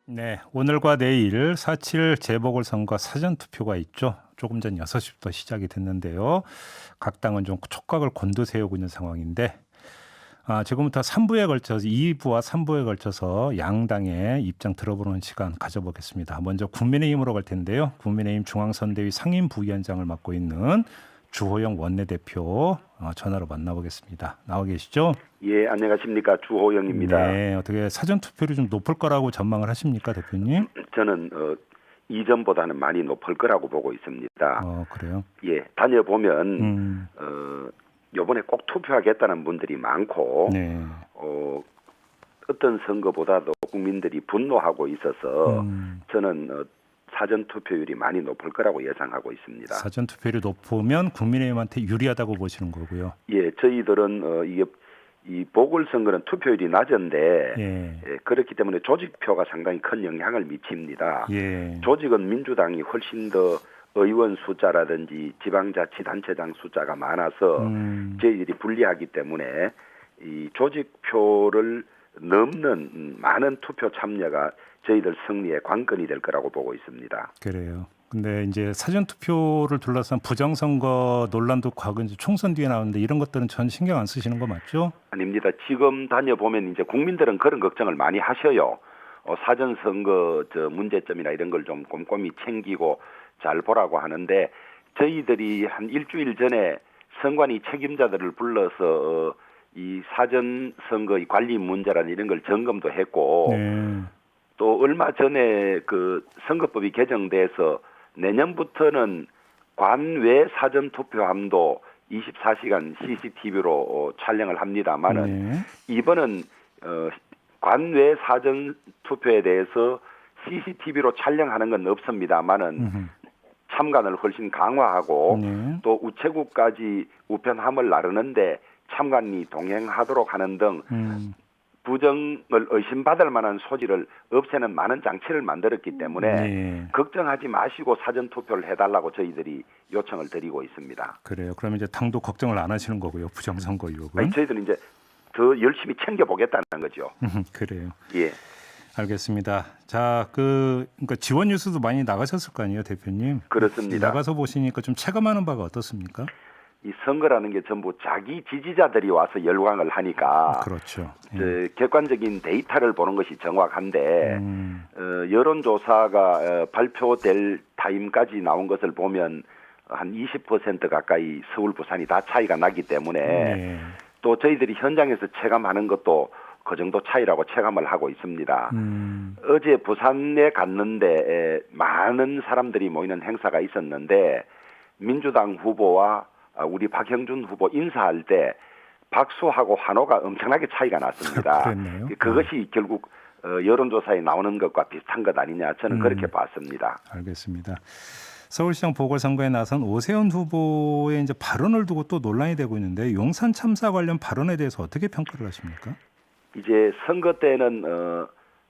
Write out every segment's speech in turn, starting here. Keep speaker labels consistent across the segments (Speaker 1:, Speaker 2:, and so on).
Speaker 1: 네, 오늘과 내일 4.7 재보궐선거 사전투표가 있죠. 조금 전 6시부터 시작이 됐는데요. 각 당은 좀 촉각을 곤두세우고 있는 상황인데 지금부터 3부에 걸쳐서 2부와 3부에 걸쳐서 양당의 입장 들어보는 시간 가져보겠습니다. 먼저 국민의힘으로 갈 텐데요. 국민의힘 중앙선대위 상임부위원장을 맡고 있는 주호영 원내대표 전화로 만나보겠습니다. 나와 계시죠?
Speaker 2: 예, 안녕하십니까. 주호영입니다.
Speaker 1: 네, 어떻게 사전투표율이 좀 높을 거라고 전망을 하십니까, 대표님?
Speaker 2: 저는 이전보다는 많이 높을 거라고 보고 있습니다.
Speaker 1: 그래요?
Speaker 2: 예, 다녀보면 요번에 꼭 투표하겠다는 분들이 많고
Speaker 1: 네.
Speaker 2: 어떤 선거보다도 국민들이 분노하고 있어서 저는 사전 투표율이 많이 높을 거라고 예상하고 있습니다.
Speaker 1: 사전 투표율이 높으면 국민의힘한테 유리하다고 보시는 거고요.
Speaker 2: 예, 저희들은 이게 이 보궐선거는 투표율이 낮은데 그렇기 때문에 조직표가 상당히 큰 영향을 미칩니다. 조직은 민주당이 훨씬 더 의원 숫자라든지 지방자치단체장 숫자가 많아서 저희들이 불리하기 때문에 이 조직표를 넘는 많은 투표 참여가 저희들 승리의 관건이 될 거라고 보고 있습니다.
Speaker 1: 그래요. 근데 이제 사전 투표를 둘러싼 부정선거 논란도 과거 이제 총선 뒤에 나오는데 이런 것들은 전 신경 안 쓰시는 거 맞죠?
Speaker 2: 아닙니다. 지금 다녀보면 이제 국민들은 그런 걱정을 많이 하셔요. 사전 선거 문제점이나 이런 걸 좀 꼼꼼히 챙기고 잘 보라고 하는데 저희들이 한 일주일 전에 선관위 책임자들을 불러서 이 사전 선거의 관리 문제라는 이런 걸 점검도 했고 또 얼마 전에 그 선거법이 개정돼서 내년부터는 관외 사전 투표함도 24시간 CCTV로 촬영을 합니다만은 이번은 관외 사전 투표에 대해서 CCTV로 촬영하는 건 없습니다만은 참관을 훨씬 강화하고 또 우체국까지 우편함을 나르는데 참관이 동행하도록 하는 등 부정을 의심받을 만한 소지를 없애는 많은 장치를 만들었기 때문에 걱정하지 마시고 사전투표를 해달라고 저희들이 요청을 드리고 있습니다.
Speaker 1: 그래요. 그러면 이제 당도 걱정을 안 하시는 거고요. 부정선거 의혹은.
Speaker 2: 저희들은 이제 더 열심히 챙겨보겠다는 거죠.
Speaker 1: 그래요.
Speaker 2: 예.
Speaker 1: 알겠습니다. 자, 그러니까 지원 뉴스도 많이 나가셨을 거 아니에요, 대표님?
Speaker 2: 그렇습니다.
Speaker 1: 나가서 보시니까 좀 체감하는 바가 어떻습니까?
Speaker 2: 이 선거라는 게 전부 자기 지지자들이 와서 열광을 하니까
Speaker 1: 그렇죠.
Speaker 2: 객관적인 데이터를 보는 것이 정확한데 여론조사가 발표될 타임까지 나온 것을 보면 한 20% 가까이 서울, 부산이 다 차이가 나기 때문에 또 저희들이 현장에서 체감하는 것도 그 정도 차이라고 체감을 하고 있습니다. 어제 부산에 갔는데 많은 사람들이 모이는 행사가 있었는데 민주당 후보와 우리 박형준 후보 인사할 때 박수하고 환호가 엄청나게 차이가 났습니다. 그것이 결국 여론조사에 나오는 것과 비슷한 것 아니냐 저는 그렇게 봤습니다.
Speaker 1: 알겠습니다. 서울시장 보궐선거에 나선 오세훈 후보의 이제 발언을 두고 또 논란이 되고 있는데 용산 참사 관련 발언에 대해서 어떻게 평가를 하십니까?
Speaker 2: 이제 선거 때는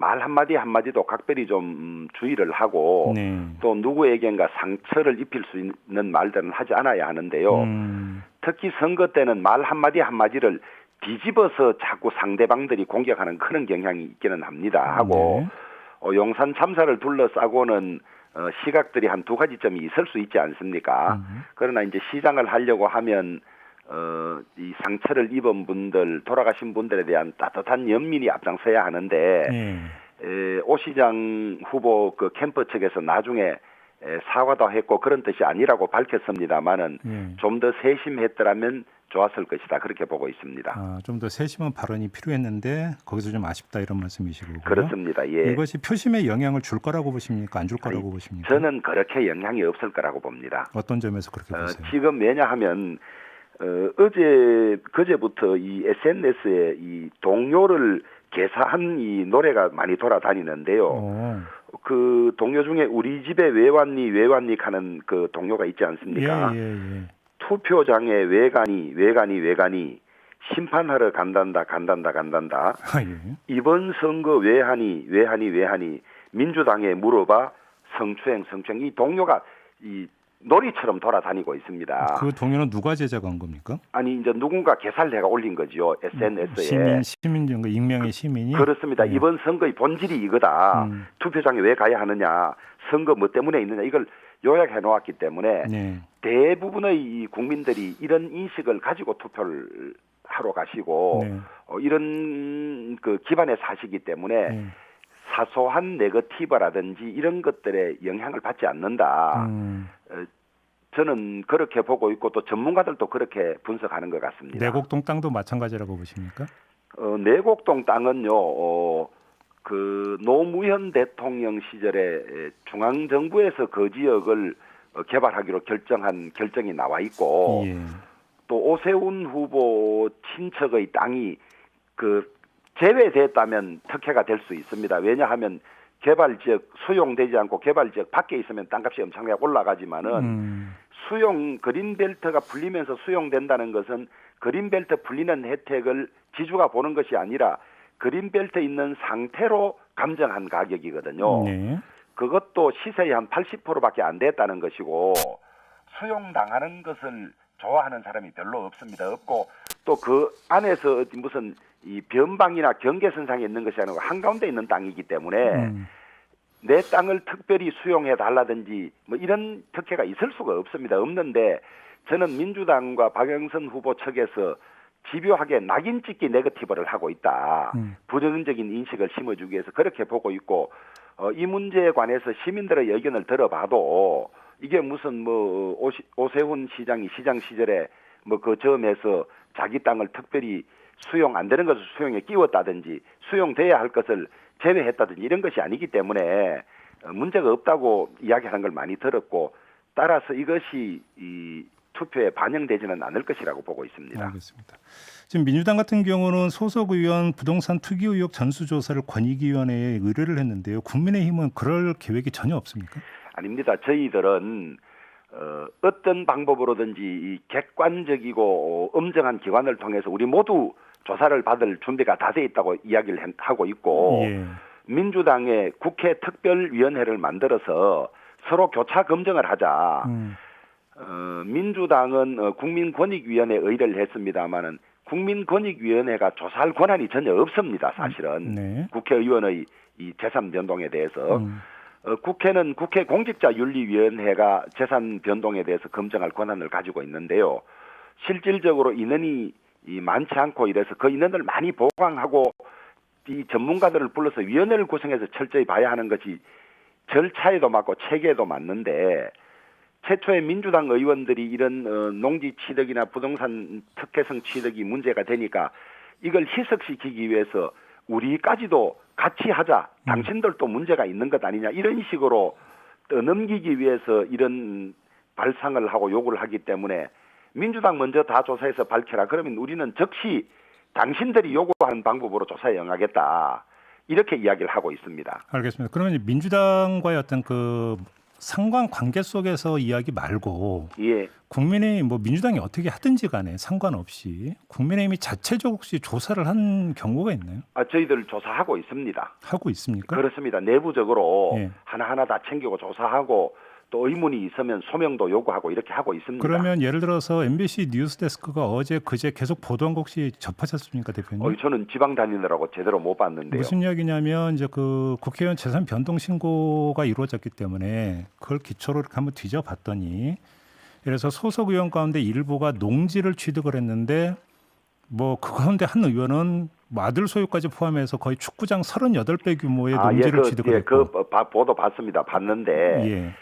Speaker 2: 말 한마디 한마디도 각별히 좀 주의를 하고 또 누구에겐가 상처를 입힐 수 있는 말들은 하지 않아야 하는데요. 특히 선거 때는 말 한마디 한마디를 뒤집어서 자꾸 상대방들이 공격하는 그런 경향이 있기는 합니다. 하고 용산 참사를 둘러싸고는 시각들이 한 두 가지점이 있을 수 있지 않습니까? 그러나 이제 시장을 하려고 하면 이 상처를 입은 분들, 돌아가신 분들에 대한 따뜻한 연민이 앞장서야 하는데 오 시장 후보 그 캠프 측에서 나중에 사과도 했고 그런 뜻이 아니라고 밝혔습니다만은 좀 더 세심했더라면 좋았을 것이다 그렇게 보고 있습니다.
Speaker 1: 좀 더 세심한 발언이 필요했는데 거기서 좀 아쉽다 이런 말씀이시고요.
Speaker 2: 그렇습니다. 예.
Speaker 1: 이것이 표심에 영향을 줄 거라고 보십니까? 안 줄 거라고 보십니까?
Speaker 2: 저는 그렇게 영향이 없을 거라고 봅니다.
Speaker 1: 어떤 점에서 그렇게 보세요?
Speaker 2: 지금 왜냐하면 그제부터 이 SNS에 이 동요를 개사한 이 노래가 많이 돌아다니는데요. 그 동요 중에 우리 집에 왜 왔니 하는 그 동요가 있지 않습니까? 투표장에 왜 가니 심판하러 간단다. 이번 선거 왜 하니 민주당에 물어봐 성추행 이 동요가 이 놀이처럼 돌아다니고 있습니다.
Speaker 1: 그 동요는 누가 제작한 겁니까?
Speaker 2: 아니 이제 누군가 개살해가 올린 거죠. SNS에.
Speaker 1: 시민인가 익명의 시민이?
Speaker 2: 그렇습니다.
Speaker 1: 네.
Speaker 2: 이번 선거의 본질이 이거다. 투표장에 왜 가야 하느냐. 선거 뭐 때문에 있느냐. 이걸 요약해 놓았기 때문에
Speaker 1: 네.
Speaker 2: 대부분의 이 국민들이 이런 인식을 가지고 투표를 하러 가시고
Speaker 1: 네.
Speaker 2: 이런 그 기반에 사시기 때문에
Speaker 1: 네.
Speaker 2: 사소한 네거티브라든지 이런 것들에 영향을 받지 않는다. 저는 그렇게 보고 있고 또 전문가들도 그렇게 분석하는 것 같습니다.
Speaker 1: 내곡동 땅도 마찬가지라고 보십니까?
Speaker 2: 내곡동 땅은요, 그 노무현 대통령 시절에 중앙정부에서 그 지역을 개발하기로 결정한 결정이 나와 있고
Speaker 1: 예.
Speaker 2: 또 오세훈 후보 친척의 땅이 그 제외됐다면 특혜가 될 수 있습니다. 왜냐하면 개발지역 수용되지 않고 개발지역 밖에 있으면 땅값이 엄청나게 올라가지만은 수용 그린벨트가 풀리면서 수용된다는 것은 그린벨트 풀리는 혜택을 지주가 보는 것이 아니라 그린벨트에 있는 상태로 감정한 가격이거든요.
Speaker 1: 네.
Speaker 2: 그것도 시세의 한 80%밖에 안 됐다는 것이고 수용당하는 것을 좋아하는 사람이 별로 없습니다. 없고 또 그 안에서 무슨 이 변방이나 경계선상에 있는 것이 아니고 한가운데 있는 땅이기 때문에 내 땅을 특별히 수용해 달라든지 뭐 이런 특혜가 있을 수가 없습니다. 없는데 저는 민주당과 박영선 후보 측에서 집요하게 낙인 찍기 네거티브를 하고 있다. 부정적인 인식을 심어주기 위해서 그렇게 보고 있고 이 문제에 관해서 시민들의 의견을 들어봐도 이게 무슨 뭐 오세훈 시장이 시장 시절에 뭐 그 점에서 자기 땅을 특별히 수용 안 되는 것을 수용에 끼웠다든지 수용돼야 할 것을 제외했다든지 이런 것이 아니기 때문에 문제가 없다고 이야기하는 걸 많이 들었고 따라서 이것이 이 투표에 반영되지는 않을 것이라고 보고 있습니다.
Speaker 1: 알겠습니다. 지금 민주당 같은 경우는 소속 의원 부동산 투기 의혹 전수조사를 권익위원회에 의뢰를 했는데요. 국민의힘은 그럴 계획이 전혀 없습니까?
Speaker 2: 아닙니다. 저희들은 어떤 방법으로든지 이 객관적이고 엄정한 기관을 통해서 우리 모두 조사를 받을 준비가 다 돼 있다고 이야기를 하고 있고
Speaker 1: 예.
Speaker 2: 민주당의 국회 특별위원회를 만들어서 서로 교차 검증을 하자. 민주당은 국민권익위원회에 의뢰를 했습니다마는 국민권익위원회가 조사할 권한이 전혀 없습니다. 사실은
Speaker 1: 네.
Speaker 2: 국회의원의 이 재산 변동에 대해서 국회는 국회 공직자윤리위원회가 재산 변동에 대해서 검증할 권한을 가지고 있는데요. 실질적으로 인원이 많지 않고 이래서 그 인원을 많이 보강하고 이 전문가들을 불러서 위원회를 구성해서 철저히 봐야 하는 것이 절차에도 맞고 체계에도 맞는데 최초에 민주당 의원들이 이런 농지 취득이나 부동산 특혜성 취득이 문제가 되니까 이걸 희석시키기 위해서 우리까지도 같이 하자. 당신들도 문제가 있는 것 아니냐. 이런 식으로 떠넘기기 위해서 이런 발상을 하고 요구를 하기 때문에 민주당 먼저 다 조사해서 밝혀라. 그러면 우리는 즉시 당신들이 요구하는 방법으로 조사에 응하겠다. 이렇게 이야기를 하고 있습니다.
Speaker 1: 알겠습니다. 그러면 이제 민주당과의 어떤 그 상관관계 속에서 이야기 말고
Speaker 2: 예.
Speaker 1: 국민의힘 뭐 민주당이 어떻게 하든지 간에 상관없이 국민의힘이 자체적으로 혹시 조사를 한 경우가 있나요?
Speaker 2: 저희들 조사하고 있습니다.
Speaker 1: 하고 있습니까?
Speaker 2: 그렇습니다. 내부적으로
Speaker 1: 예.
Speaker 2: 하나하나 다 챙기고 조사하고 또 의문이 있으면 소명도 요구하고 이렇게 하고 있습니다.
Speaker 1: 그러면 예를 들어서 MBC 뉴스데스크가 어제 그제 계속 보도한 거 혹시 접하셨습니까, 대표님?
Speaker 2: 저는 지방 다니느라고 제대로 못 봤는데요.
Speaker 1: 무슨 이야기냐면 이제 그 국회의원 재산 변동 신고가 이루어졌기 때문에 그걸 기초로 이렇게 한번 뒤져봤더니 그래서 소속 의원 가운데 일부가 농지를 취득을 했는데 뭐 그 가운데 한 의원은 뭐 아들 소유까지 포함해서 거의 축구장 38배 규모의 농지를 취득을 했고.
Speaker 2: 그 보도 봤습니다. 봤는데
Speaker 1: 예.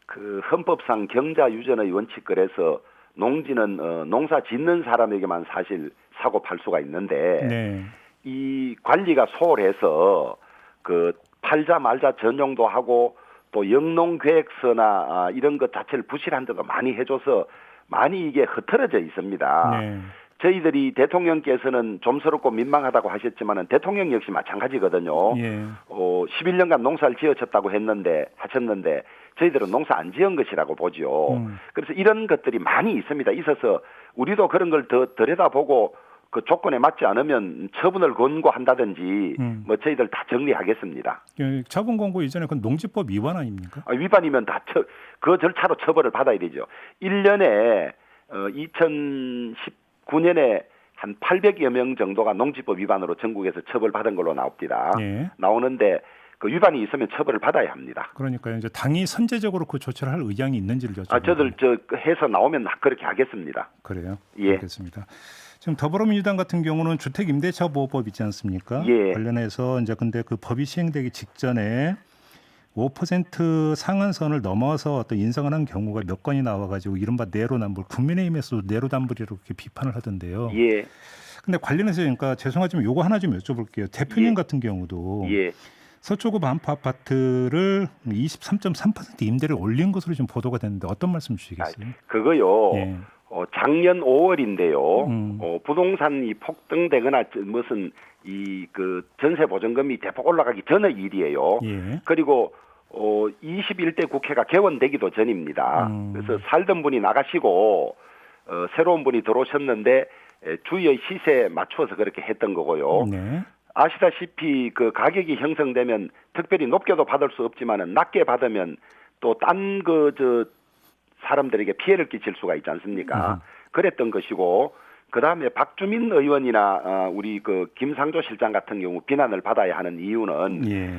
Speaker 2: 그 헌법상 경자 유전의 원칙그래서 농지는 농사 짓는 사람에게만 사실 사고 팔 수가 있는데
Speaker 1: 네.
Speaker 2: 이 관리가 소홀해서 그 팔자 말자 전용도 하고 또 영농계획서나 이런 것 자체를 부실한 데도 많이 해줘서 많이 이게 흐트러져 있습니다.
Speaker 1: 네.
Speaker 2: 저희들이 대통령께서는 좀스럽고 민망하다고 하셨지만은 대통령 역시 마찬가지거든요.
Speaker 1: 예.
Speaker 2: 11년간 농사를 지어쳤다고 하셨는데 저희들은 농사 안 지은 것이라고 보죠. 그래서 이런 것들이 많이 있습니다. 있어서 우리도 그런 걸 더 들여다보고 그 조건에 맞지 않으면 처분을 권고한다든지 뭐 저희들 다 정리하겠습니다.
Speaker 1: 예, 처분 권고 이전에 그 농지법 위반 아닙니까?
Speaker 2: 위반이면 다 그 절차로 처벌을 받아야 되죠. 1년에 2019년에 한 800여 명 정도가 농지법 위반으로 전국에서 처벌받은 걸로 나옵니다.
Speaker 1: 예.
Speaker 2: 나오는데 그 위반이 있으면 처벌을 받아야 합니다.
Speaker 1: 그러니까 이제 당이 선제적으로 그 조치를 할 의향이 있는지를 여쭤보는.
Speaker 2: 저들 해서 나오면 그렇게 하겠습니다.
Speaker 1: 그래요?
Speaker 2: 예.
Speaker 1: 알겠습니다. 지금 더불어민주당 같은 경우는 주택 임대차 보호법 있지 않습니까?
Speaker 2: 예.
Speaker 1: 관련해서 이제 근데 그 법이 시행되기 직전에 5% 상한선을 넘어서 어떤 인상을 한 경우가 몇 건이 나와가지고 이른바 내로남불, 국민의힘에서도 내로남불이라고 이렇게 비판을 하던데요.
Speaker 2: 예.
Speaker 1: 근데 관련해서 그러니까 죄송하지만 요거 하나 좀 여쭤볼게요. 대표님
Speaker 2: 예.
Speaker 1: 같은 경우도
Speaker 2: 예.
Speaker 1: 서초구 반포 아파트를 23.3% 임대를 올린 것으로 지금 보도가 됐는데 어떤 말씀 주시겠어요?
Speaker 2: 그거요.
Speaker 1: 예.
Speaker 2: 작년 5월인데요. 부동산이 폭등되거나 무슨 그 전세 보전금이 대폭 올라가기 전의 일이에요.
Speaker 1: 예.
Speaker 2: 그리고 21대 국회가 개원되기도 전입니다. 그래서 살던 분이 나가시고 새로운 분이 들어오셨는데 주의 시세에 맞추어서 그렇게 했던 거고요.
Speaker 1: 네.
Speaker 2: 아시다시피 그 가격이 형성되면 특별히 높게도 받을 수 없지만은 낮게 받으면 또 딴 사람들에게 피해를 끼칠 수가 있지 않습니까? 그랬던 것이고 그다음에 박주민 의원이나 우리 그 김상조 실장 같은 경우 비난을 받아야 하는 이유는
Speaker 1: 예.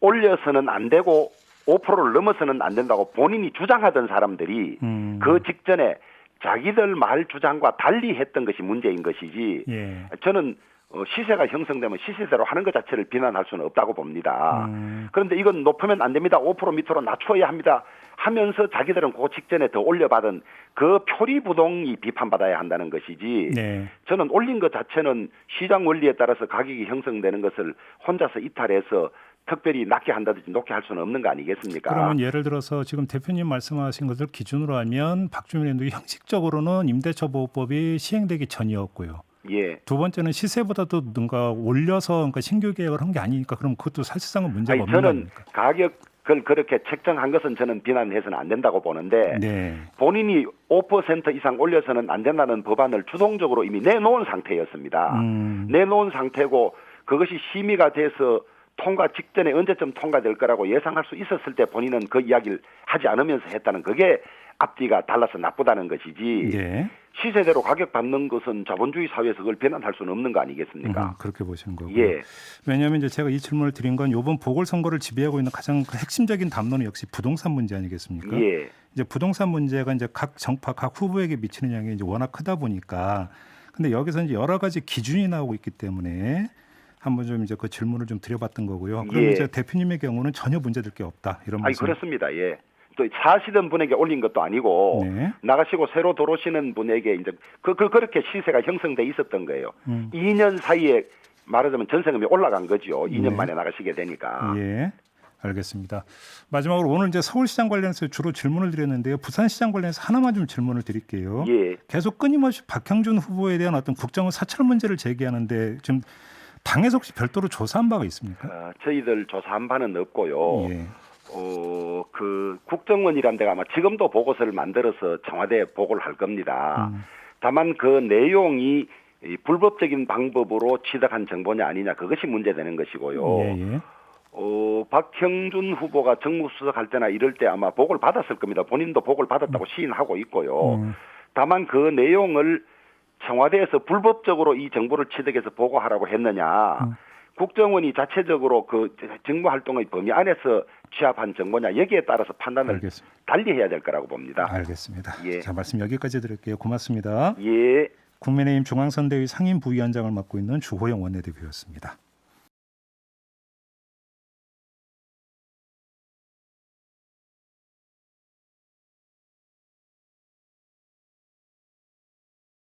Speaker 2: 올려서는 안 되고 5%를 넘어서는 안 된다고 본인이 주장하던 사람들이 그 직전에 자기들 말 주장과 달리 했던 것이 문제인 것이지.
Speaker 1: 예.
Speaker 2: 저는 시세가 형성되면 시세대로 하는 것 자체를 비난할 수는 없다고 봅니다. 그런데 이건 높으면 안 됩니다. 5% 밑으로 낮춰야 합니다. 하면서 자기들은 그 직전에 더 올려받은 그 표리부동이 비판받아야 한다는 것이지.
Speaker 1: 네.
Speaker 2: 저는 올린 것 자체는 시장 원리에 따라서 가격이 형성되는 것을 혼자서 이탈해서 특별히 낮게 한다든지 높게 할 수는 없는 거 아니겠습니까?
Speaker 1: 그러면 예를 들어서 지금 대표님 말씀하신 것을 기준으로 하면 박주민 의원도 형식적으로는 임대차 보호법이 시행되기 전이었고요.
Speaker 2: 예.
Speaker 1: 두 번째는 시세보다도 뭔가 올려서 그러니까 신규 계약을 한 게 아니니까 그럼 그것도 사실상은 문제가 없는 거
Speaker 2: 저는
Speaker 1: 아닙니까?
Speaker 2: 가격을 그렇게 책정한 것은 저는 비난해서는 안 된다고 보는데
Speaker 1: 네.
Speaker 2: 본인이 5% 이상 올려서는 안 된다는 법안을 주동적으로 이미 내놓은 상태였습니다. 내놓은 상태고 그것이 심의가 돼서 통과 직전에 언제쯤 통과될 거라고 예상할 수 있었을 때 본인은 그 이야기를 하지 않으면서 했다는 그게 앞뒤가 달라서 나쁘다는 것이지.
Speaker 1: 네.
Speaker 2: 시세대로 가격 받는 것은 자본주의 사회에서 그걸 비난할 수는 없는 거 아니겠습니까?
Speaker 1: 그렇게 보시는 거고.
Speaker 2: 예.
Speaker 1: 왜냐하면 이제 제가 이 질문을 드린 건 이번 보궐선거를 지배하고 있는 가장 핵심적인 담론은 역시 부동산 문제 아니겠습니까?
Speaker 2: 예.
Speaker 1: 이제 부동산 문제가 이제 각 정파, 각 후보에게 미치는 영향이 이제 워낙 크다 보니까, 근데 여기서 이제 여러 가지 기준이 나오고 있기 때문에 한번 좀 이제 그 질문을 좀 드려봤던 거고요. 그럼
Speaker 2: 예.
Speaker 1: 이제 대표님의 경우는 전혀 문제될 게 없다 이런 말씀.
Speaker 2: 그렇습니다. 예. 또 사시던 분에게 올린 것도 아니고
Speaker 1: 네.
Speaker 2: 나가시고 새로 들어오시는 분에게 이제 그렇게 시세가 형성돼 있었던 거예요. 2년 사이에 말하자면 전세금이 올라간 거죠. 2년
Speaker 1: 네.
Speaker 2: 만에 나가시게 되니까.
Speaker 1: 예. 알겠습니다. 마지막으로 오늘 이제 서울시장 관련해서 주로 질문을 드렸는데요. 부산시장 관련해서 하나만 좀 질문을 드릴게요.
Speaker 2: 예.
Speaker 1: 계속 끊임없이 박형준 후보에 대한 어떤 국정원 사찰 문제를 제기하는데 지금 당에서 혹시 별도로 조사한 바가 있습니까?
Speaker 2: 저희들 조사한 바는 없고요.
Speaker 1: 예.
Speaker 2: 그 국정원이란 데가 아마 지금도 보고서를 만들어서 청와대에 보고를 할 겁니다. 다만 그 내용이 이 불법적인 방법으로 취득한 정보냐 아니냐 그것이 문제되는 것이고요.
Speaker 1: 예.
Speaker 2: 박형준 후보가 정무수석 할 때나 이럴 때 아마 보고를 받았을 겁니다. 본인도 보고를 받았다고 시인하고 있고요. 다만 그 내용을 청와대에서 불법적으로 이 정보를 취득해서 보고하라고 했느냐. 국정원이 자체적으로 그 정보 활동의 범위 안에서 취합한 정보냐 여기에 따라서 판단을
Speaker 1: 알겠습니다.
Speaker 2: 달리해야 될 거라고 봅니다.
Speaker 1: 알겠습니다.
Speaker 2: 예.
Speaker 1: 자, 말씀 여기까지 드릴게요. 고맙습니다.
Speaker 2: 예.
Speaker 1: 국민의힘 중앙선대위 상임부위원장을 맡고 있는 주호영 원내대표였습니다.